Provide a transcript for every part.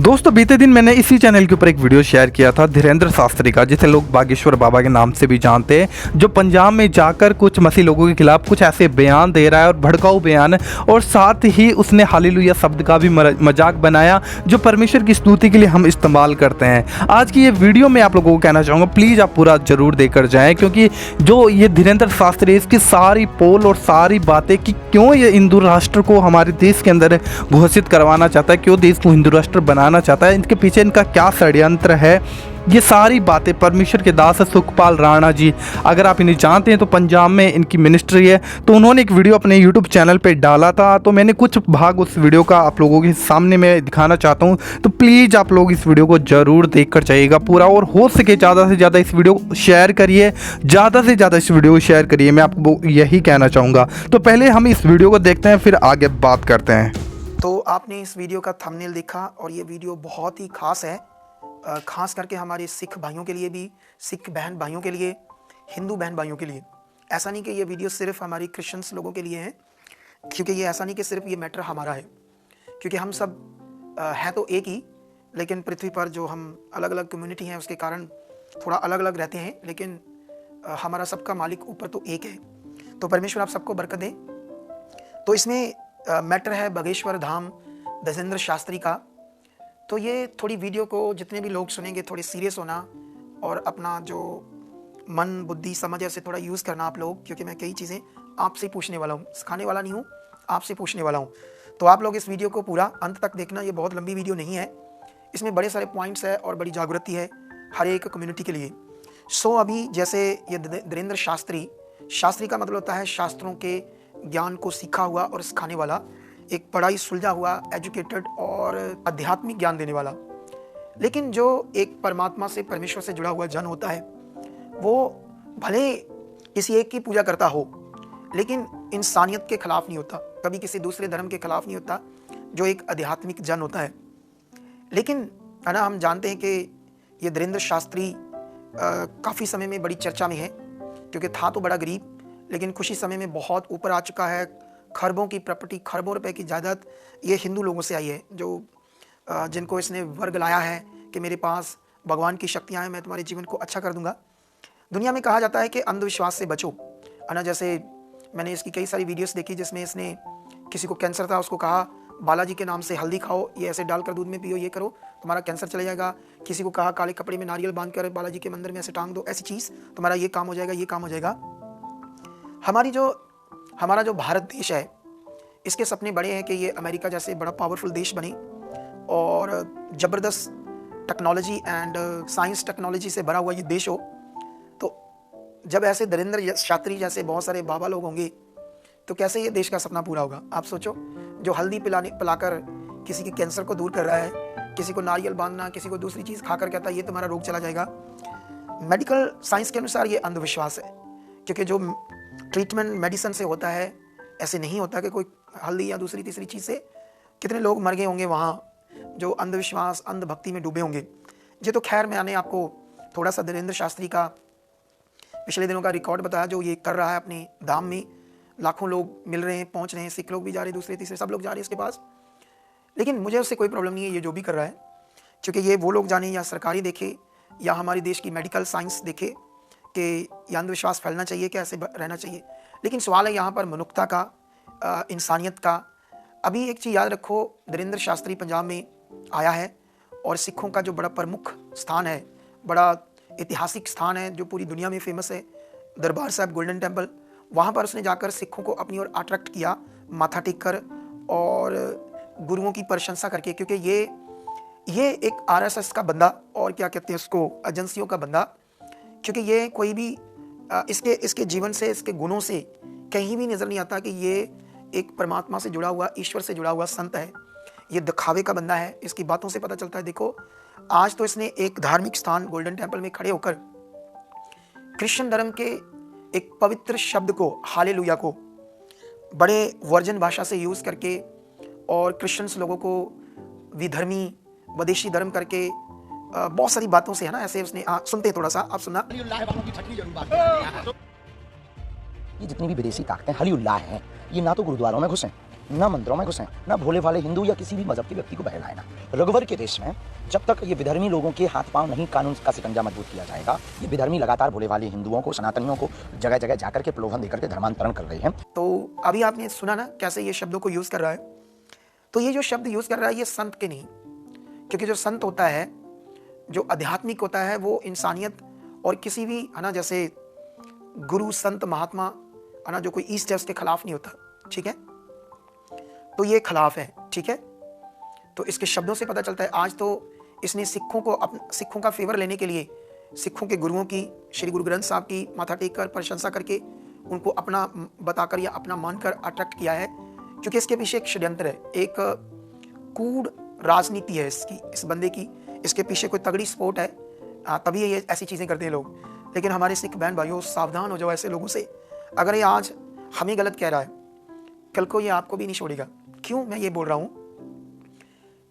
दोस्तों बीते दिन मैंने इसी चैनल के ऊपर एक वीडियो शेयर किया था धीरेंद्र शास्त्री का, जिसे लोग बागेश्वर बाबा के नाम से भी जानते हैं, जो पंजाब में जाकर कुछ मसीह लोगों के खिलाफ कुछ ऐसे बयान दे रहा है और भड़काऊ बयान, और साथ ही उसने हालेलुया शब्द का भी मजाक बनाया जो परमेश्वर की स्तुति के लिए हम इस्तेमाल करते हैं। आज की ये वीडियो में आप लोगों को कहना चाहूँगा, प्लीज़ आप पूरा जरूर देखकर जाएँ, क्योंकि जो ये धीरेंद्र शास्त्री इसकी सारी पोल और सारी बातें कि क्यों ये हिंदू राष्ट्र को हमारे देश के अंदर घोषित करवाना चाहता है, क्यों देश को हिंदू राष्ट्र बनाना चाहता है, इनके पीछे इनका क्या षड्यंत्र है, ये सारी बातें परमेश्वर के दास सुखपाल राणा जी, अगर आप इन्हें जानते हैं तो पंजाब में इनकी मिनिस्ट्री है, तो उन्होंने एक वीडियो अपने यूट्यूब चैनल पे डाला था। तो मैंने कुछ भाग उस वीडियो का आप लोगों के सामने मैं दिखाना चाहता हूँ, तो प्लीज़ आप लोग इस वीडियो को ज़रूर देख कर जाइएगा पूरा, और हो सके ज़्यादा से ज़्यादा इस वीडियो को शेयर करिए, ज़्यादा से ज़्यादा इस वीडियो को शेयर करिए, मैं आपको यही कहना चाहूँगा। तो पहले हम इस वीडियो को देखते हैं, फिर आगे बात करते हैं। तो आपने इस वीडियो का थंबनेल देखा और ये वीडियो बहुत ही खास है, खास करके हमारे सिख भाइयों के लिए भी, सिख बहन भाइयों के लिए, हिंदू बहन भाइयों के लिए। ऐसा नहीं कि ये वीडियो सिर्फ हमारी क्रिश्चियंस लोगों के लिए है, क्योंकि ये ऐसा नहीं कि सिर्फ ये मैटर हमारा है, क्योंकि हम सब हैं तो एक ही, लेकिन पृथ्वी पर जो हम अलग अलग कम्युनिटी हैं उसके कारण थोड़ा अलग अलग रहते हैं, लेकिन हमारा सबका मालिक ऊपर तो एक है। तो परमेश्वर आप सबको बरकत दें। तो इसमें मैटर है बागेश्वर धाम धीरेंद्र शास्त्री का। तो ये थोड़ी वीडियो को जितने भी लोग सुनेंगे थोड़े सीरियस होना और अपना जो मन बुद्धि समझ है उसे थोड़ा यूज़ करना आप लोग, क्योंकि मैं कई चीज़ें आपसे पूछने वाला हूँ, सिखाने वाला नहीं हूँ, आपसे पूछने वाला हूँ। तो आप लोग इस वीडियो को पूरा अंत तक देखना, ये बहुत लंबी वीडियो नहीं है, इसमें बड़े सारे पॉइंट्स है और बड़ी जागृति है हर एक कम्युनिटी के लिए। सो अभी जैसे ये धीरेंद्र शास्त्री, शास्त्री का मतलब होता है शास्त्रों के ज्ञान को सीखा हुआ और सिखाने वाला, एक बड़ा ही सुलझा हुआ एजुकेटेड और आध्यात्मिक ज्ञान देने वाला। लेकिन जो एक परमात्मा से, परमेश्वर से जुड़ा हुआ जन होता है, वो भले किसी एक की पूजा करता हो, लेकिन इंसानियत के खिलाफ नहीं होता, कभी किसी दूसरे धर्म के खिलाफ नहीं होता, जो एक आध्यात्मिक जन होता है। लेकिन है ना, हम जानते हैं कि ये धीरेंद्र शास्त्री काफ़ी समय में बड़ी चर्चा में है, क्योंकि था तो बड़ा गरीब, लेकिन खुशी समय में बहुत ऊपर आ चुका है। खरबों की प्रॉपर्टी, खरबों रुपए की जायदाद ये हिंदू लोगों से आई है, जो जिनको इसने वर्ग लाया है कि मेरे पास भगवान की शक्तियाँ हैं, मैं तुम्हारे जीवन को अच्छा कर दूंगा। दुनिया में कहा जाता है कि अंधविश्वास से बचो, है ना। जैसे मैंने इसकी कई सारी वीडियोस देखी जिसमें इसने किसी को कैंसर था, उसको कहा बालाजी के नाम से हल्दी खाओ, ये ऐसे डालकर दूध में पियो, ये करो, तुम्हारा कैंसर चला जाएगा। किसी को कहा काले कपड़े में नारियल बांध कर बालाजी के मंदिर में ऐसे टांग दो, ऐसी चीज़, तुम्हारा ये काम हो जाएगा, ये काम हो जाएगा। हमारा जो भारत देश है, इसके सपने बड़े हैं कि ये अमेरिका जैसे बड़ा पावरफुल देश बने और ज़बरदस्त टेक्नोलॉजी एंड साइंस टेक्नोलॉजी से भरा हुआ ये देश हो। तो जब ऐसे धीरेंद्र शास्त्री जैसे बहुत सारे बाबा लोग होंगे, तो कैसे ये देश का सपना पूरा होगा। आप सोचो, जो हल्दी पिलाकर किसी के कैंसर को दूर कर रहा है, किसी को नारियल बांधना, किसी को दूसरी चीज़ खाकर कहता है ये तुम्हारा रोग चला जाएगा। मेडिकल साइंस के अनुसार ये अंधविश्वास है, क्योंकि जो ट्रीटमेंट मेडिसिन से होता है, ऐसे नहीं होता कि कोई हल्दी या दूसरी तीसरी चीज़ से कितने लोग मर गए होंगे वहाँ, जो अंधविश्वास अंधभक्ति में डूबे होंगे। ये तो खैर मैंने आपको थोड़ा सा धीरेंद्र शास्त्री का पिछले दिनों का रिकॉर्ड बताया, जो ये कर रहा है अपने धाम में। लाखों लोग मिल रहे हैं, पहुँच रहे हैं, सिख लोग भी जा रहे हैं, दूसरे तीसरे सब लोग जा रहे हैं इसके पास। लेकिन मुझे उससे कोई प्रॉब्लम नहीं है, ये जो भी कर रहा है, क्योंकि ये वो लोग जाने या सरकारी देखे या हमारे देश की मेडिकल साइंस देखे कि ये अंधविश्वास फैलना चाहिए, कि ऐसे रहना चाहिए। लेकिन सवाल है यहाँ पर मनुष्यता का, इंसानियत का। अभी एक चीज़ याद रखो, धीरेंद्र शास्त्री पंजाब में आया है और सिखों का जो बड़ा प्रमुख स्थान है, बड़ा ऐतिहासिक स्थान है, जो पूरी दुनिया में फेमस है, दरबार साहब गोल्डन टेम्पल, वहाँ पर उसने जाकर सिखों को अपनी ओर अट्रैक्ट किया, माथा टेक कर और गुरुओं की प्रशंसा करके, क्योंकि ये एक आरएसएस का बंदा, और क्या कहते हैं उसको, एजेंसियों का बंदा, क्योंकि ये कोई भी इसके जीवन से, इसके गुणों से कहीं भी नज़र नहीं आता कि ये एक परमात्मा से जुड़ा हुआ, ईश्वर से जुड़ा हुआ संत है। ये दिखावे का बंदा है, इसकी बातों से पता चलता है। देखो, आज तो इसने एक धार्मिक स्थान गोल्डन टेम्पल में खड़े होकर क्रिश्चियन धर्म के एक पवित्र शब्द को, हालेलुया को, बड़े वर्जन भाषा से यूज़ करके और क्रिश्चियंस लोगों को विधर्मी, विदेशी धर्म करके बहुत सारी बातों से, है ना, ऐसे उसने सुनते थोड़ा सा, आप सुनना। ये जितनी भी विदेशी ताकतें हली उल्लाह हैं, ये ना तो गुरुद्वारों में घुसें, ना मंत्रों में घुसें, ना भोले भाले हिंदू या किसी भी मजहब के व्यक्ति को बहलाएं ना। रघुवर के देश में जब तक ये विधर्मी लोगों के हाथ पांव नहीं कानून का शिकंजा मजबूत किया जाएगा, ये विधर्मी लगातार भोले भाले हिंदुओं को, सनातनियों को जगह जगह जाकर के प्रलोभन देकर के धर्मांतरण कर रहे हैं। तो अभी आपने सुना ना कैसे ये शब्दों को यूज़ कर रहा है। तो ये जो शब्द यूज़ कर रहा है ये संत के नहीं, क्योंकि जो संत होता है, जो आध्यात्मिक होता है, वो इंसानियत और किसी भी है ना, जैसे गुरु संत महात्मा है ना, जो कोई ईस्ट है उसके खिलाफ नहीं होता, ठीक है। तो ये खिलाफ है, ठीक है। तो इसके शब्दों से पता चलता है। आज तो इसने सिखों का फेवर लेने के लिए सिखों के गुरुओं की, श्री गुरु ग्रंथ साहब की माथा टेक कर प्रशंसा करके उनको अपना बताकर या अपना मानकर अट्रैक्ट किया है, क्योंकि इसके पीछे एक षड्यंत्र है, एक कूड़ राजनीति है इसकी, इस बंदे की। इसके पीछे कोई तगड़ी सपोर्ट है, तभी ये ऐसी चीज़ें करते हैं लोग। लेकिन हमारे सिख बहन भाइयों, सावधान हो जाओ ऐसे लोगों से। अगर ये आज हमें गलत कह रहा है, कल को ये आपको भी नहीं छोड़ेगा। क्यों मैं ये बोल रहा हूँ?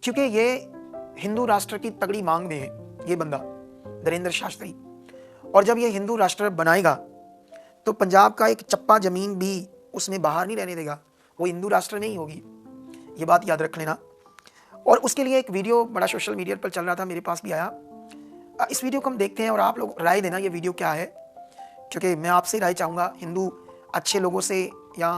क्योंकि ये हिंदू राष्ट्र की तगड़ी मांग में है ये बंदा धीरेंद्र शास्त्री। और जब ये हिंदू राष्ट्र बनाएगा तो पंजाब का एक चप्पा जमीन भी उसमें बाहर नहीं रहने देगा, वो हिंदू राष्ट्र में ही होगी। ये बात याद रख लेना। और उसके लिए एक वीडियो बड़ा सोशल मीडिया पर चल रहा था, मेरे पास भी आया। इस वीडियो को हम देखते हैं और आप लोग राय देना ये वीडियो क्या है, क्योंकि मैं आपसे राय चाहूँगा हिंदू अच्छे लोगों से, या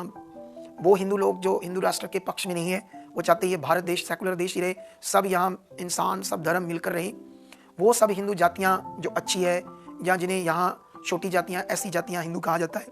वो हिंदू लोग जो हिंदू राष्ट्र के पक्ष में नहीं है, वो चाहते हैं ये भारत देश सेकुलर देश ही रहे, सब यहाँ इंसान सब धर्म मिलकर रहे। वो सब हिंदू जातियाँ जो अच्छी है, या जिन्हें यहाँ छोटी जातियाँ, ऐसी जातियाँ हिंदू कहा जाता है।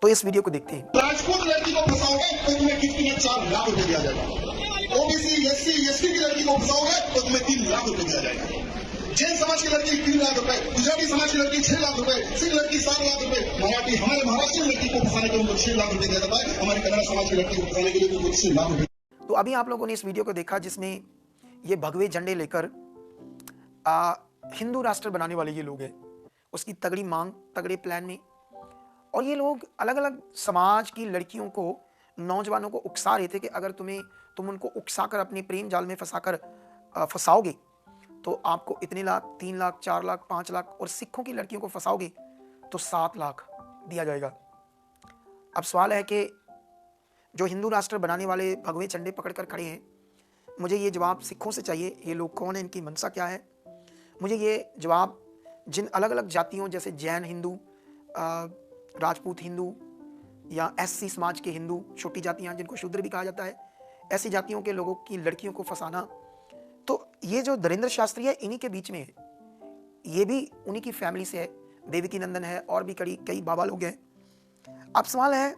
तो इस वीडियो को देखते हैं। राजपूत लड़की को फंसाओगे तो तुम्हें कितनी 4 लाख रुपए दिया जाएगा। ओबीसी एससी की लड़की को फंसाओगे तो तुम्हें 3 लाख रुपए दिया जाएगा। जैन समाज की लड़की 3 लाख रुपए, गुजराती समाज की लड़की 6 लाख रुपए, सिख लड़की 7 लाख रुपए, मराठी हमारे महाराष्ट्र लड़की को फंसाने के लिए उनको 6 लाख रुपए दिया जाता है। हमारी कन्नड़ समाज की लड़की को फंसाने के लिए उनको 6 लाख रुपए। तो अभी आप लोगों ने इस वीडियो को देखा जिसमें ये भगवे झंडे लेकर हिंदू राष्ट्र बनाने वाले ये लोग हैं, उसकी तगड़ी मांग, तगड़े प्लान में। और ये लोग अलग अलग समाज की लड़कियों को, नौजवानों को उकसा रहे थे कि अगर तुम उनको उकसाकर अपने प्रेम जाल में फंसाओगे तो आपको इतने लाख, 3 लाख, 4 लाख, 5 लाख, और सिखों की लड़कियों को फंसाओगे तो 7 लाख दिया जाएगा। अब सवाल है कि जो हिंदू राष्ट्र बनाने वाले भगवे झंडे पकड़कर खड़े हैं, मुझे ये जवाब सिखों से चाहिए। ये लोग कौन है, इनकी मंशा क्या है? मुझे ये जवाब जिन अलग अलग जातियों, जैसे जैन हिंदू, राजपूत हिंदू, या एससी समाज के हिंदू, छोटी जातियाँ जिनको शूद्र भी कहा जाता है, ऐसी जातियों के लोगों की लड़कियों को फंसाना, तो ये जो धीरेंद्र शास्त्री है इन्हीं के बीच में है। ये भी उन्हीं की फैमिली से है, देवकी नंदन है, और भी कई बाबा लोग हैं। अब सवाल है,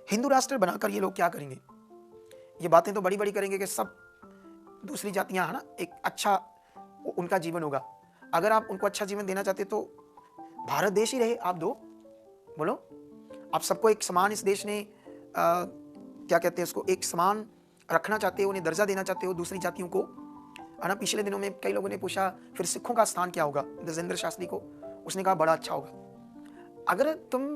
हिंदू राष्ट्र बनाकर ये लोग क्या करेंगे? ये बातें तो बड़ी बड़ी करेंगे कि सब दूसरी जातियां है ना, एक अच्छा उनका जीवन होगा। अगर आप उनको अच्छा जीवन देना चाहते तो भारत देश ही रहे, आप दो, बोलो। आप सबको एक समान, इस देश ने क्या कहते हैं उसको, एक समान रखना चाहते हो, उन्हें दर्जा देना चाहते हो दूसरी जातियों को, है ना। पिछले दिनों में कई लोगों ने पूछा फिर सिखों का स्थान क्या होगा धीरेंद्र शास्त्री को, उसने कहा बड़ा अच्छा होगा। अगर तुम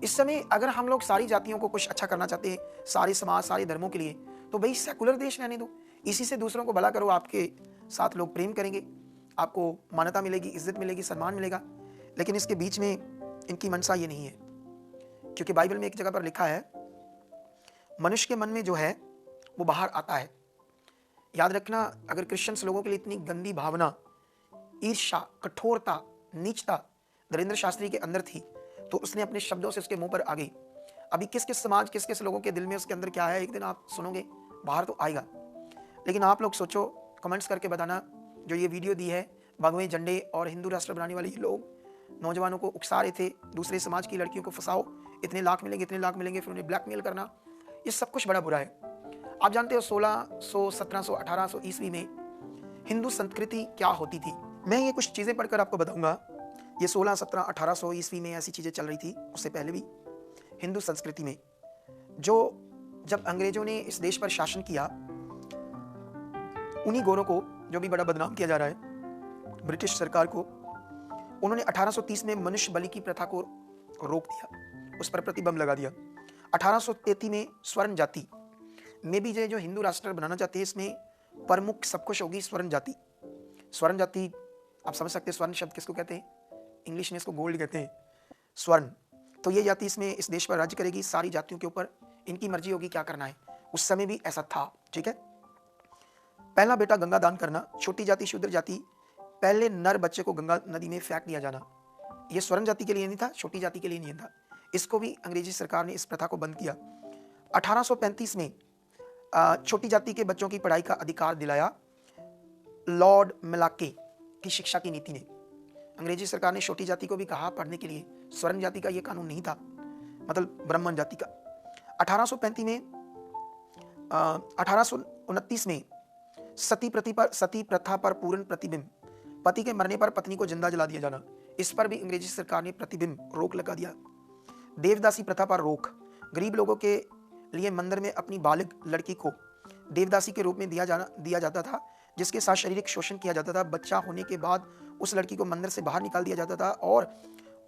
इस समय, अगर हम लोग सारी जातियों को कुछ अच्छा करना चाहते हैं, सारे समाज, सारे धर्मों के लिए, तो भाई सेकुलर देश रहने दो, इसी से दूसरों को भला करो, आपके साथ लोग प्रेम करेंगे, आपको मान्यता मिलेगी, इज्जत मिलेगी, सम्मान मिलेगा। लेकिन इसके बीच में इनकी मनसा ये नहीं है, क्योंकि बाइबल में एक जगह पर लिखा है, मनुष्य के मन में जो है वो बाहर आता है। याद रखना, अगर क्रिश्चियंस लोगों के लिए इतनी गंदी भावना, ईर्ष्या, कठोरता, नीचता धीरेंद्र शास्त्री के अंदर थी, तो उसने अपने शब्दों से उसके मुंह पर आ गई। अभी किस किस समाज, किस किस लोगों के दिल में उसके अंदर क्या है, एक दिन आप सुनोगे, बाहर तो आएगा। लेकिन आप लोग सोचो, कमेंट्स करके बताना, जो ये वीडियो दी है, भगवे झंडे और हिंदू राष्ट्र बनाने वाले ये लोग नौजवानों को उकसा रहे थे, दूसरे समाज की लड़कियों को फंसाओ, इतने लाख मिलेंगे, इतने लाख मिलेंगे, फिर उन्हें ब्लैकमेल करना, ये सब कुछ बड़ा बुरा है। आप जानते हो 1600, 1700, 1800 ईस्वी में हिंदू संस्कृति क्या होती थी? मैं ये कुछ चीज़ें पढ़कर आपको बताऊंगा। ये 16, 17, 1800 ईस्वी में ऐसी चीज़ें चल रही थी, उससे पहले भी हिंदू संस्कृति में, जो जब अंग्रेजों ने इस देश पर शासन किया, उन्हीं गोरों को, जो भी बड़ा बदनाम किया जा रहा है ब्रिटिश सरकार को, उन्होंने 1830 में मनुष्य बलि की प्रथा को रोक दिया, उस पर प्रतिबंध लगा दिया। 1833 में स्वर्ण जाति में भी जो हिंदू राष्ट्र बनाना चाहते हैं, इसमें प्रमुख सब कुछ होगी स्वर्ण जाति। स्वर्ण जाति आप समझ सकते हैं, स्वर्ण शब्द किसको कहते हैं? इंग्लिश में इसको गोल्ड कहते हैं, स्वर्ण। तो ये जाति इसमें इस देश पर राज्य करेगी, सारी जातियों के ऊपर इनकी मर्जी होगी क्या करना है। उस समय भी ऐसा था, ठीक है। पहला बेटा गंगा दान करना, छोटी जाति शूद्र जाति पहले नर बच्चे को गंगा नदी में फेंक दिया जाना, ये स्वर्ण जाति के लिए नहीं था, छोटी जाति के लिए नहीं था। इसको भी अंग्रेजी सरकार ने इस प्रथा को बंद किया। 1835 में छोटी जाति के बच्चों की पढ़ाई का अधिकार दिलाया लॉर्ड मिलाके की शिक्षा की नीति ने। अंग्रेजी सरकार ने छोटी जाति को भी कहा पढ़ने के लिए, स्वर्ण जाति का यह कानून नहीं था, मतलब ब्राह्मण जाति का। 1829 में सती प्रथा पर पूर्ण प्रतिबिंब, पति के मरने पर पत्नी को जिंदा जला दिया जाना, इस पर भी अंग्रेजी सरकार ने प्रतिबिंब रोक लगा दिया। देवदासी प्रथा पर रोक, गरीब लोगों के लिए मंदिर में अपनी बालिग लड़की को देवदासी के रूप में दिया जाता था, जिसके साथ शारीरिक शोषण किया जाता था। बच्चा होने के बाद उस लड़की को मंदिर से बाहर निकाल दिया जाता था और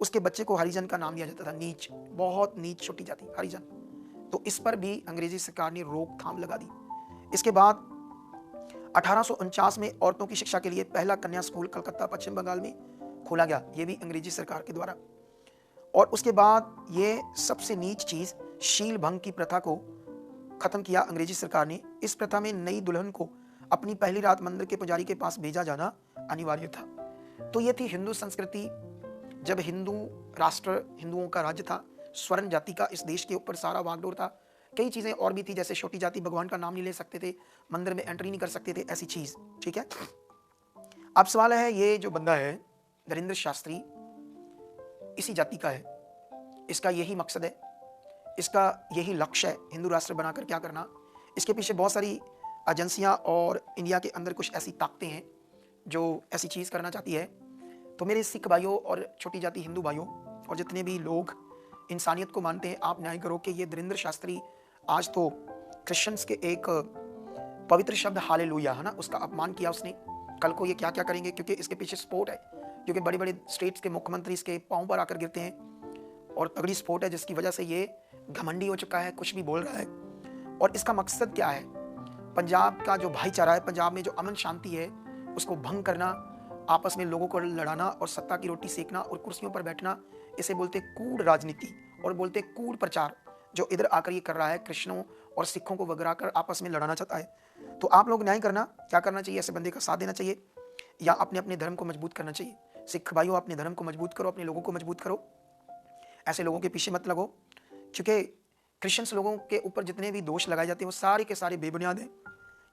उसके बच्चे को हरिजन का नाम दिया जाता था। नीच, बहुत नीच छोटी जाति, हरिजन। तो इस पर भी अंग्रेजी सरकार ने रोकथाम लगा दी। इसके बाद 1849 में औरतों की शिक्षा के लिए पहला कन्या स्कूल कलकत्ता पश्चिम बंगाल में खोला गया, ये भी अंग्रेजी सरकार के द्वारा। और उसके बाद ये सबसे नीच चीज शील भंग की प्रथा को खत्म किया अंग्रेजी सरकार ने। इस प्रथा में नई दुल्हन को अपनी पहली रात मंदिर के पुजारी के पास भेजा जाना अनिवार्य था। तो ये थी हिंदू संस्कृति, जब हिंदू राष्ट्र, हिंदुओं का राज्य था, स्वर्ण जाति का इस देश के ऊपर सारा वागडोर था। कई चीजें और भी थी, जैसे छोटी जाति भगवान का नाम नहीं ले सकते थे, मंदिर में एंट्री नहीं कर सकते थे, ऐसी चीज, ठीक है। अब सवाल है, ये जो बंदा है धीरेंद्र शास्त्री इसी जाति का है, इसका यही मकसद है, इसका यही लक्ष्य है, हिंदू राष्ट्र बनाकर क्या करना। इसके पीछे बहुत सारी एजेंसियां और इंडिया के अंदर कुछ ऐसी ताकतें हैं जो ऐसी चीज़ करना चाहती है। तो मेरे सिख भाइयों और छोटी जाति हिंदू भाइयों और जितने भी लोग इंसानियत को मानते हैं, आप न्याय करो कि ये धीरेंद्र शास्त्री आज तो क्रिश्चियंस के एक पवित्र शब्द हालेलुया है ना, उसका अपमान किया उसने। कल को ये क्या क्या करेंगे, क्योंकि इसके पीछे सपोर्ट है, क्योंकि बड़े बड़े स्टेट्स के मुख्यमंत्री इसके पाँव पर आकर गिरते हैं और तगड़ी सपोर्ट है, जिसकी वजह से ये घमंडी हो चुका है, कुछ भी बोल रहा है। और इसका मकसद क्या है, पंजाब का जो भाईचारा है, पंजाब में जो अमन शांति है, उसको भंग करना, आपस में लोगों को लड़ाना और सत्ता की रोटी सेकना और कुर्सियों पर बैठना, इसे बोलते कूड़ राजनीति और बोलते कूड़ प्रचार, जो इधर आकर ये कर रहा है, कृष्णों और सिखों को वगरा कर आपस में लड़ाना चाहता है। तो आप लोग न्याय करना, क्या करना चाहिए, ऐसे बंदे का साथ देना चाहिए या अपने अपने धर्म को मजबूत करना चाहिए। सिख भाइयों, अपने धर्म को मजबूत करो, अपने लोगों को मजबूत करो, ऐसे लोगों के पीछे मत लगो, क्योंकि क्रिश्चियंस लोगों के ऊपर जितने भी दोष लगाए जाते हैं वो सारे के सारे बेबुनियाद हैं।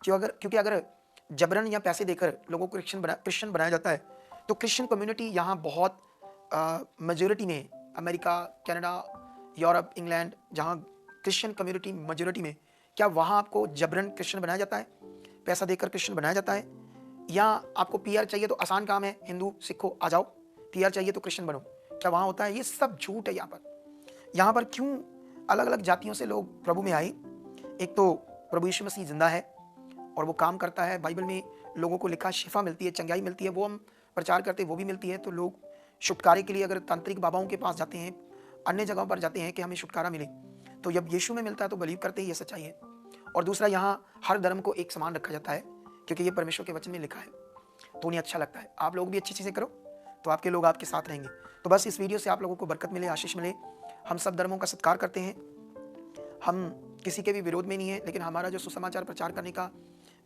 क्योंकि अगर जबरन या पैसे देकर लोगों को क्रिश्चियन बनाया जाता है, तो क्रिश्चियन कम्युनिटी यहाँ बहुत मेजोरिटी में, अमेरिका, कनाडा, यूरोप, इंग्लैंड, जहाँ क्रिश्चियन कम्युनिटी मेजोरिटी में, क्या वहाँ आपको जबरन क्रिश्चियन बनाया जाता है, पैसा देकर क्रिश्चियन बनाया जाता है? या आपको पीआर चाहिए तो आसान काम है, हिंदू सिखो आ जाओ, पीआर चाहिए तो क्रिश्चियन बनो, क्या वहाँ होता है? ये सब झूठ है। यहाँ पर क्यों अलग अलग जातियों से लोग प्रभु में आए? एक तो प्रभु यीशु मसीह जिंदा है और वो काम करता है, बाइबल में लोगों को लिखा शिफा मिलती है, चंगाई मिलती है, वो हम प्रचार करते हैं, वो भी मिलती है। तो लोग छुटकारे के लिए अगर तांत्रिक बाबाओं के पास जाते हैं, अन्य जगहों पर जाते हैं कि हमें छुटकारा मिले, तो जब यीशु में मिलता है तो बिलीव करते हैं ये सच्चाई है। और दूसरा, यहाँ हर धर्म को एक समान रखा जाता है, क्योंकि ये परमेश्वर के वचन में लिखा है, तो उन्हें अच्छा लगता है। आप लोग भी अच्छी चीज़ें करो तो आपके लोग आपके साथ रहेंगे। तो बस इस वीडियो से आप लोगों को बरकत मिले, आशीष मिले। हम सब धर्मों का सत्कार करते हैं, हम किसी के भी विरोध में नहीं है, लेकिन हमारा जो सुसमाचार प्रचार करने का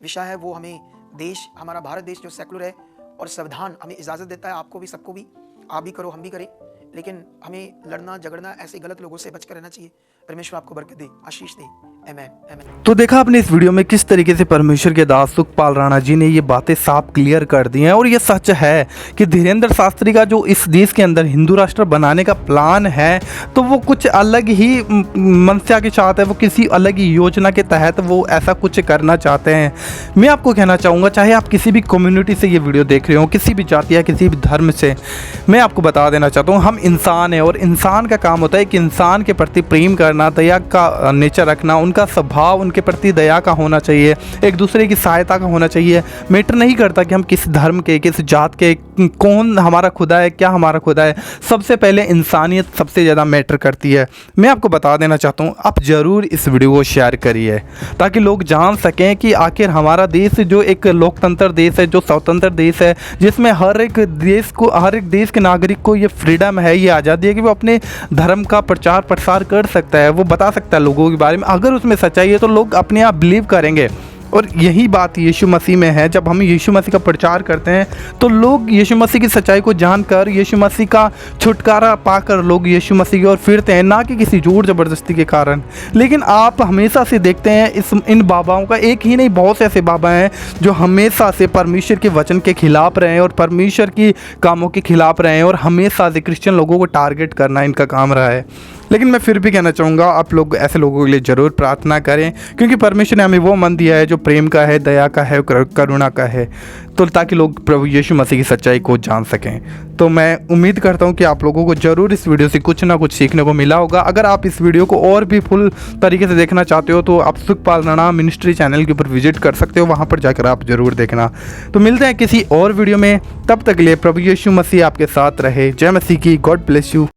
विषय है वो हमें देश, हमारा भारत देश जो सेकुलर है और संविधान हमें इजाज़त देता है, आपको भी, सबको भी, आप भी करो, हम भी करें, लेकिन हमें लड़ना झगड़ना ऐसे गलत लोगों से बचकर रहना चाहिए। परमेश्वर आपको बरकत दे, आशीष दे। आमीन, आमीन। तो देखा आपने इस वीडियो में किस तरीके से परमेश्वर के दास सुखपाल राणा जी ने ये बातें साफ क्लियर कर दी हैं। और ये सच है कि धीरेंद्र शास्त्री का जो इस देश के अंदर हिंदू राष्ट्र बनाने का प्लान है, तो वो कुछ अलग ही मंशा के साथ है, वो किसी अलग ही योजना के तहत वो ऐसा कुछ करना चाहते हैं। मैं आपको कहना चाहूँगा, चाहे आप किसी भी कम्युनिटी से ये वीडियो देख रहे हो, किसी भी जाति या किसी भी धर्म से, मैं आपको बता देना चाहता हूँ, हम इंसान हैं और इंसान का काम होता है कि इंसान के प्रति प्रेम करना, दया का नेचर रखना, उनके उनका स्वभाव उनके प्रति दया का होना चाहिए, एक दूसरे की सहायता का होना चाहिए। मैटर नहीं करता कि हम किस धर्म के, किस जात के, कौन हमारा खुदा है, क्या हमारा खुदा है, सबसे पहले इंसानियत सबसे ज़्यादा मैटर करती है। मैं आपको बता देना चाहता हूँ, आप ज़रूर इस वीडियो को शेयर करिए ताकि लोग जान सकें कि आखिर हमारा देश जो एक लोकतंत्र देश है, जो स्वतंत्र देश है, जिसमें हर एक देश के नागरिक को ये फ्रीडम है, ये आज़ादी है कि वो अपने धर्म का प्रचार प्रसार कर सकता है, वो बता सकता है लोगों के बारे में। अगर उसमें सच्चाई है तो लोग अपने आप बिलीव करेंगे। और यही बात यीशु मसीह में है। जब हम यीशु मसीह का प्रचार करते हैं तो लोग यीशु मसीह की सच्चाई को जानकर, यीशु मसीह का छुटकारा पाकर लोग यीशु मसीह की ओर फिरते हैं, ना कि किसी जोर ज़बरदस्ती के कारण। लेकिन आप हमेशा से देखते हैं इन बाबाओं का, एक ही नहीं बहुत से ऐसे बाबा हैं जो हमेशा से परमेश्वर के वचन के खिलाफ रहे हैं और परमेश्वर की कामों के खिलाफ रहे हैं, और हमेशा से क्रिश्चियन लोगों को टारगेट करना इनका काम रहा है। लेकिन मैं फिर भी कहना चाहूँगा, आप लोग ऐसे लोगों के लिए ज़रूर प्रार्थना करें, क्योंकि परमेश्वर ने हमें वो मन दिया है जो प्रेम का है, दया का है, करुणा का है, तो ताकि लोग प्रभु यीशु मसीह की सच्चाई को जान सकें। तो मैं उम्मीद करता हूँ कि आप लोगों को ज़रूर इस वीडियो से कुछ ना कुछ सीखने को मिला होगा। अगर आप इस वीडियो को और भी फुल तरीके से देखना चाहते हो तो आप सुखपाल राणा मिनिस्ट्री चैनल के ऊपर विजिट कर सकते हो, वहाँ पर जाकर आप ज़रूर देखना। तो मिलते हैं किसी और वीडियो में, तब तक के लिए प्रभु यीशु मसीह आपके साथ रहे। जय मसीह की। God bless you.